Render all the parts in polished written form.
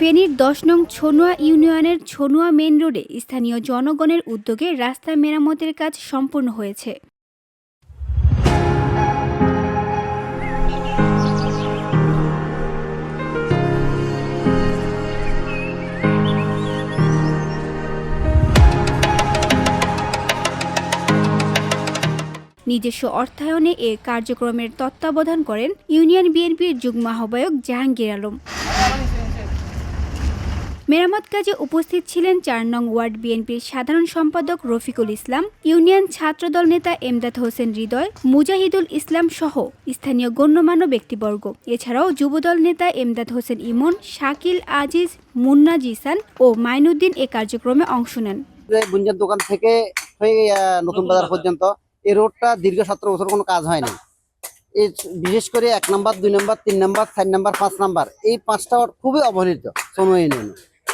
ফেনীর ১০ নং ছনুয়া ইউনিয়নের ছনুয়া মেইন রোডে স্থানীয় জনগণের উদ্যোগে রাস্তা মেরামতের কাজ সম্পূর্ণ হয়েছে। নিজস্ব অর্থায়নে এ কার্যক্রমের তত্ত্বাবধান করেন ইউনিয়ন বিএনপির যুগ্ম আহ্বায়ক জাহাঙ্গীর আলম। মেরামত কাজে উপস্থিত ছিলেন ৪ নং ওয়ার্ড বিএনপির সাধারণ সম্পাদক রফিকুল ইসলাম, ইউনিয়ন ছাত্রদল নেতা এমদাদ হোসেন হৃদয়, মুজাহিদুল ইসলাম সহ স্থানীয় গণ্যমান্য ব্যক্তিবর্গ। এছাড়াও যুবদল নেতা এমদাদ হোসেন ইমন, শাকিল আজিজ, মুন্না জিসান ও মাইনুদ্দিন এ কার্যক্রমে অংশ নেন। বুঞ্জার দোকান থেকে নতুন বাজার পর্যন্ত এই রোডটা দীর্ঘ 17 বছর কোনো কাজ হয়নি। এই বিশেষ করে 1 নম্বর, 2 নম্বর, 3 নম্বর, 4 নম্বর, 5 নম্বর এই 5টা ওয়ার্ড খুবই অবহেলিত। ছনুয়া ইউনিয়ন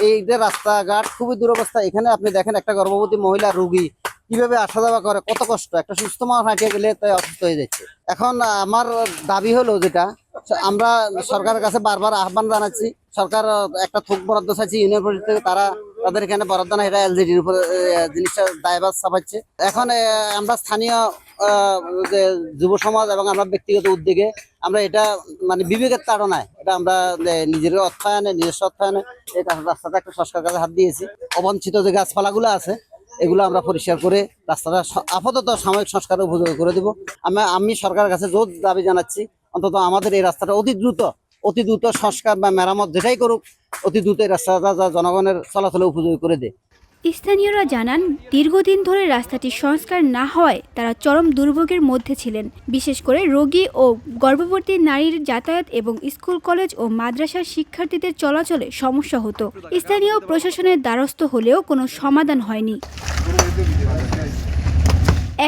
এই যে রাস্তাঘাট খুবই দুরবস্থা। এখানে আপনি দেখেন একটা গর্ভবতী মহিলা রোগী কিভাবে আসা যাওয়া করে, কত কষ্ট। একটা সুস্থ মানুষ হাঁটিয়ে গেলে তাই অসুস্থ হয়ে যাচ্ছে। এখন আমার দাবি হলো যেটা আমরা সরকারের কাছে বারবার আহ্বান জানাচ্ছি, সরকার একটা থোক বরাদ্দ চাইছে ইউনিয়ন পরিষদ থেকে, তারা তাদের এখানে বরাদ্দ না, এটা এলজিডির উপরে জিনিসটা দায়ভার চাপাচ্ছে। এখন আমরা স্থানীয় যে যুব সমাজ এবং আমরা ব্যক্তিগত উদ্যোগে আমরা এটা মানে বিবেকের তাড়নায় এটা আমরা নিজের অর্থায়নে, নিজস্ব অর্থায়নে এই রাস্তাটা একটা সংস্কার কাজে হাত দিয়েছি। অবাঞ্ছিত যে গাছপালাগুলো আছে এগুলো আমরা পরিষ্কার করে রাস্তাটা আপাতত সাময়িক সংস্কারে উপযোগী করে দেব। আমি সরকারের কাছে জোর দাবি জানাচ্ছি, অন্তত আমাদের এই রাস্তাটা অতি দ্রুত সংস্কার বা মেরামত যেটাই করুক, অতি দ্রুত এই রাস্তাটা জনগণের চলাচলে উপযোগী করে দেয়। স্থানীয়রা জানান, দীর্ঘদিন ধরে রাস্তাটি সংস্কার না হওয়ায় তারা চরম দুর্ভোগের মধ্যে ছিলেন। বিশেষ করে রোগী ও গর্ভবতী নারীর যাতায়াত এবং স্কুল, কলেজ ও মাদ্রাসার শিক্ষার্থীদের চলাচলে সমস্যা হতো। স্থানীয় প্রশাসনের দ্বারস্থ হলেও কোনো সমাধান হয়নি।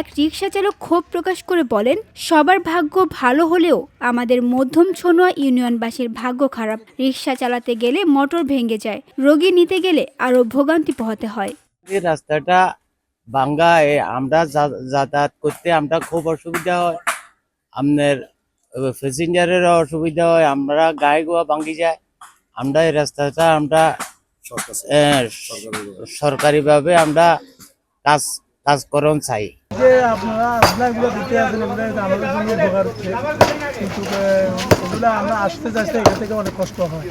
এক রিকশা চালক ক্ষোভ প্রকাশ করে বলেন, সবার ভাগ্য ভালো হলেও আমাদের মধ্যম ছনুয়া ইউনিয়নবাসীর ভাগ্য খারাপ। রিকশা চালাতে গেলে মোটর ভেঙে যায়, রোগী নিতে গেলে আরো ভোগান্তি পোহাতে হয়। এই রাস্তাটা ভাঙ্গা, আমরা যাতায়াত করতে আমরা খুব অসুবিধা হয়, আমাদের প্যাসেঞ্জারের অসুবিধা হয়, আমরা গায়ে গোয়া ভাঙ্গি যায়। আমরা এই রাস্তাটা আমরা সরকারিভাবে আমরা কাজকরণ চাই। যে আপনারা দিতে আছেন আমাদের জন্য উপকার হচ্ছে, কিন্তু ওগুলো আমরা আসতে এখান থেকে অনেক কষ্ট হয়।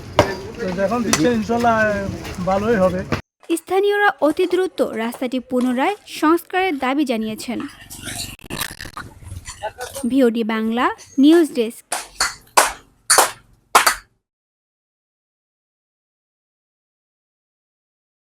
তো যখন দিচ্ছে ইনশাল্লাহ ভালোই হবে। স্থানীয়রা অতি দ্রুত রাস্তাটি পুনরায় সংস্কারের দাবি জানিয়েছেন। VOD Bangla news desk.